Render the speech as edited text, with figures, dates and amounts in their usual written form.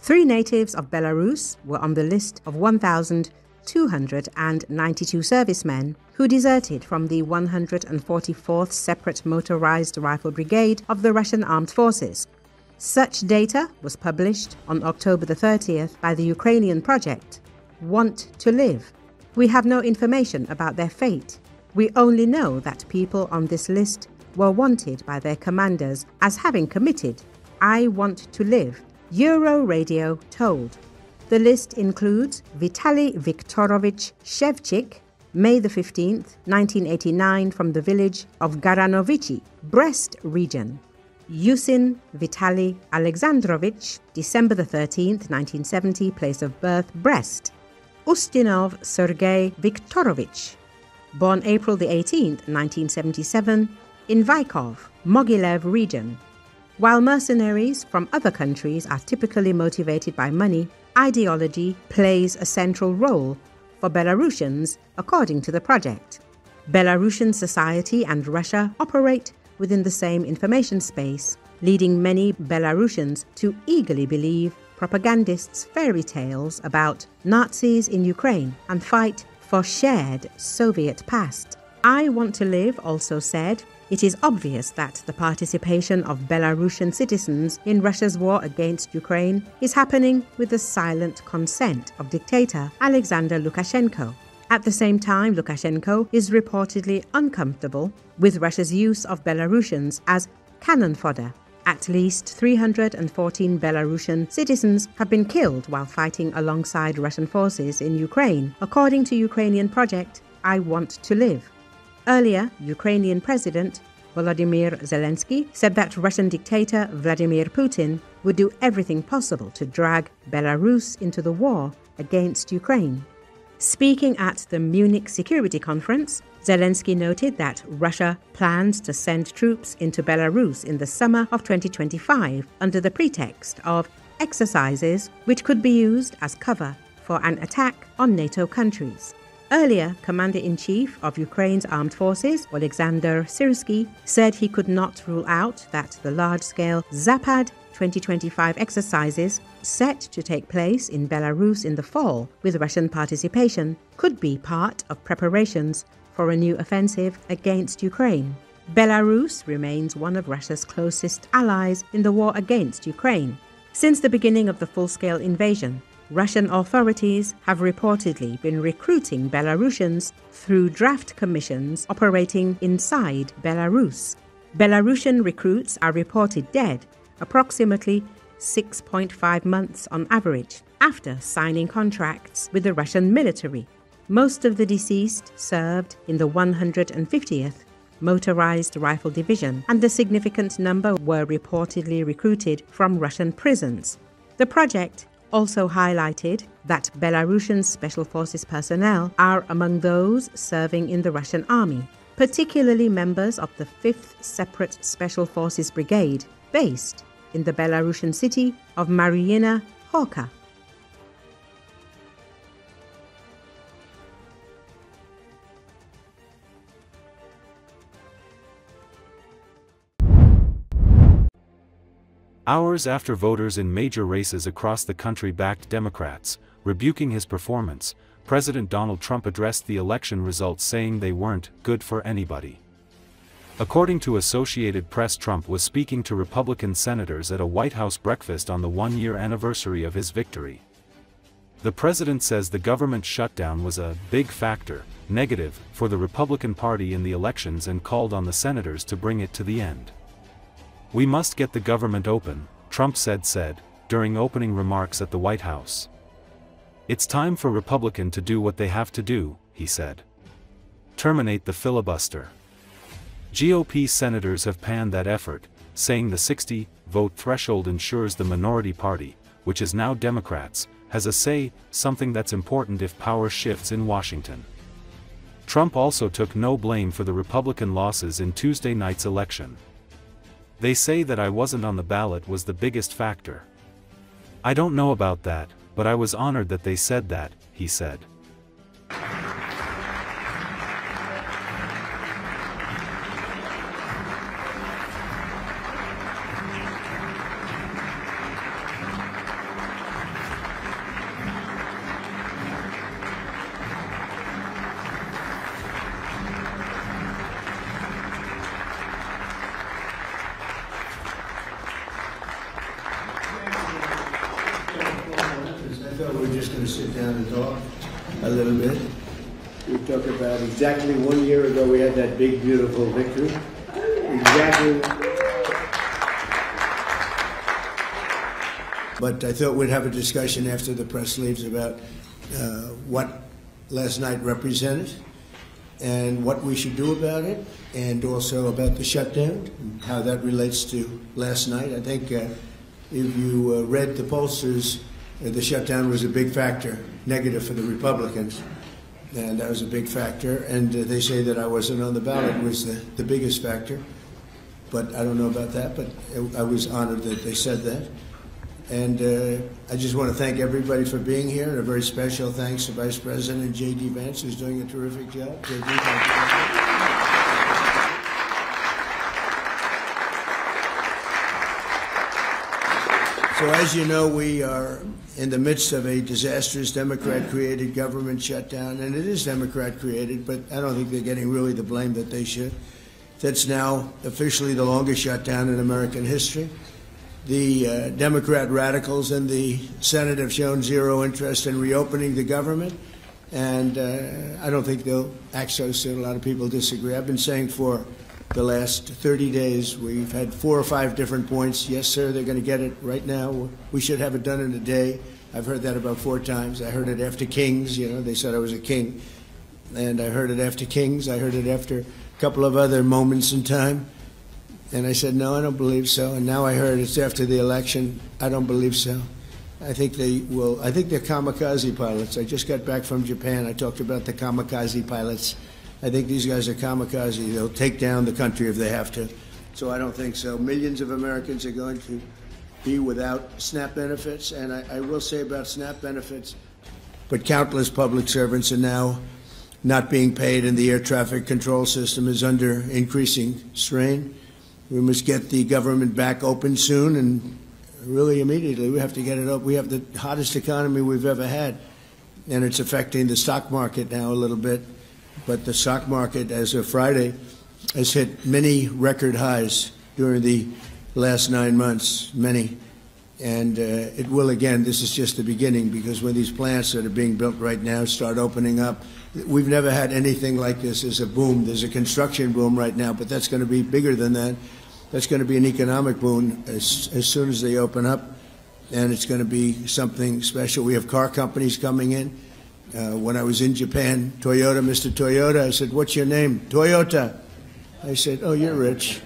3 natives of Belarus were on the list of 1,292 servicemen who deserted from the 144th Separate Motorized Rifle Brigade of the Russian Armed Forces. Such data was published on October the 30th by the Ukrainian project, Want to Live. We have no information about their fate. We only know that people on this list were wanted by their commanders as having committed I Want to Live, Euroradio told. The list includes Vitaly Viktorovich Shevchik, May the 15th, 1989, from the village of Garanovichi, Brest region. Yusin Vitaly Alexandrovich, December the 13th, 1970, place of birth, Brest. Ustinov Sergei Viktorovich, born April the 18th, 1977, in Vykhov, Mogilev region. While mercenaries from other countries are typically motivated by money, ideology plays a central role for Belarusians, according to the project. Belarusian society and Russia operate within the same information space, leading many Belarusians to eagerly believe propagandists' fairy tales about Nazis in Ukraine and fight for shared Soviet past. I Want to Live also said, it is obvious that the participation of Belarusian citizens in Russia's war against Ukraine is happening with the silent consent of dictator Alexander Lukashenko. At the same time, Lukashenko is reportedly uncomfortable with Russia's use of Belarusians as cannon fodder. At least 314 Belarusian citizens have been killed while fighting alongside Russian forces in Ukraine, according to Ukrainian project I Want to Live. Earlier, Ukrainian President Volodymyr Zelensky said that Russian dictator Vladimir Putin would do everything possible to drag Belarus into the war against Ukraine. Speaking at the Munich Security Conference, Zelensky noted that Russia plans to send troops into Belarus in the summer of 2025 under the pretext of exercises which could be used as cover for an attack on NATO countries. Earlier, Commander-in-Chief of Ukraine's armed forces, Oleksandr Syrsky, said he could not rule out that the large-scale Zapad 2025 exercises set to take place in Belarus in the fall with Russian participation could be part of preparations for a new offensive against Ukraine. Belarus remains one of Russia's closest allies in the war against Ukraine. Since the beginning of the full-scale invasion, Russian authorities have reportedly been recruiting Belarusians through draft commissions operating inside Belarus. Belarusian recruits are reported dead approximately 6.5 months on average after signing contracts with the Russian military. Most of the deceased served in the 150th Motorized Rifle Division, and a significant number were reportedly recruited from Russian prisons. The project also highlighted that Belarusian Special Forces personnel are among those serving in the Russian army, particularly members of the 5th Separate Special Forces Brigade, based in the Belarusian city of Mariina Horka. Hours after voters in major races across the country backed Democrats, rebuking his performance, President Donald Trump addressed the election results saying they weren't good for anybody. According to Associated Press, Trump was speaking to Republican senators at a White House breakfast on the one-year anniversary of his victory. The president says the government shutdown was a big factor, negative, for the Republican Party in the elections and called on the senators to bring it to the end. "We must get the government open," Trump said during opening remarks at the White House. "It's time for Republicans to do what they have to do," he said. "Terminate the filibuster." GOP senators have panned that effort, saying the 60-vote threshold ensures the minority party, which is now Democrats, has a say, something that's important if power shifts in Washington. Trump also took no blame for the Republican losses in Tuesday night's election. "They say that I wasn't on the ballot was the biggest factor. I don't know about that, but I was honored that they said that," he said. thought we were just going to sit down and talk a little bit. We talk about exactly 1 year ago we had that big, beautiful victory. Exactly. But I thought we'd have a discussion after the press leaves about what last night represented and what we should do about it, and also about the shutdown, and how that relates to last night. I think if you read the pollsters, the shutdown was a big factor, negative for the Republicans, and that was a big factor. And they say that I wasn't on the ballot was the biggest factor, but I don't know about that, but I was honored that they said that. And I just want to thank everybody for being here, and a very special thanks to Vice President J.D. Vance, who's doing a terrific job. J.D., thank you. So as you know, we are in the midst of a disastrous Democrat-created government shutdown, and it is Democrat-created, but I don't think they're getting really the blame that they should. That's now officially the longest shutdown in American history. The Democrat radicals in the Senate have shown zero interest in reopening the government, and I don't think they'll act so soon. A lot of people disagree. I've been saying for the last 30 days, we've had 4 or 5 different points. Yes, sir, they're going to get it right now. We should have it done in a day. I've heard that about 4 times. I heard it after Kings. You know, they said I was a king. And I heard it after Kings. I heard it after a couple of other moments in time. And I said, no, I don't believe so. And now I heard it's after the election. I don't believe so. I think they will. I think they're kamikaze pilots. I just got back from Japan. I talked about the kamikaze pilots. I think these guys are kamikaze. They'll take down the country if they have to. So I don't think so. Millions of Americans are going to be without SNAP benefits. And I will say about SNAP benefits, but countless public servants are now not being paid, and the air traffic control system is under increasing strain. We must get the government back open soon, and really immediately. We have to get it up. We have the hottest economy we've ever had, and it's affecting the stock market now a little bit. But the stock market, as of Friday, has hit many record highs during the last 9 months, many. And it will again. This is just the beginning, because when these plants that are being built right now start opening up, we've never had anything like this as a boom. There's a construction boom right now, but that's going to be bigger than that. That's going to be an economic boom as soon as they open up, and it's going to be something special. We have car companies coming in. When I was in Japan, Toyota, Mr. Toyota, I said, what's your name? Toyota. I said, oh, you're rich.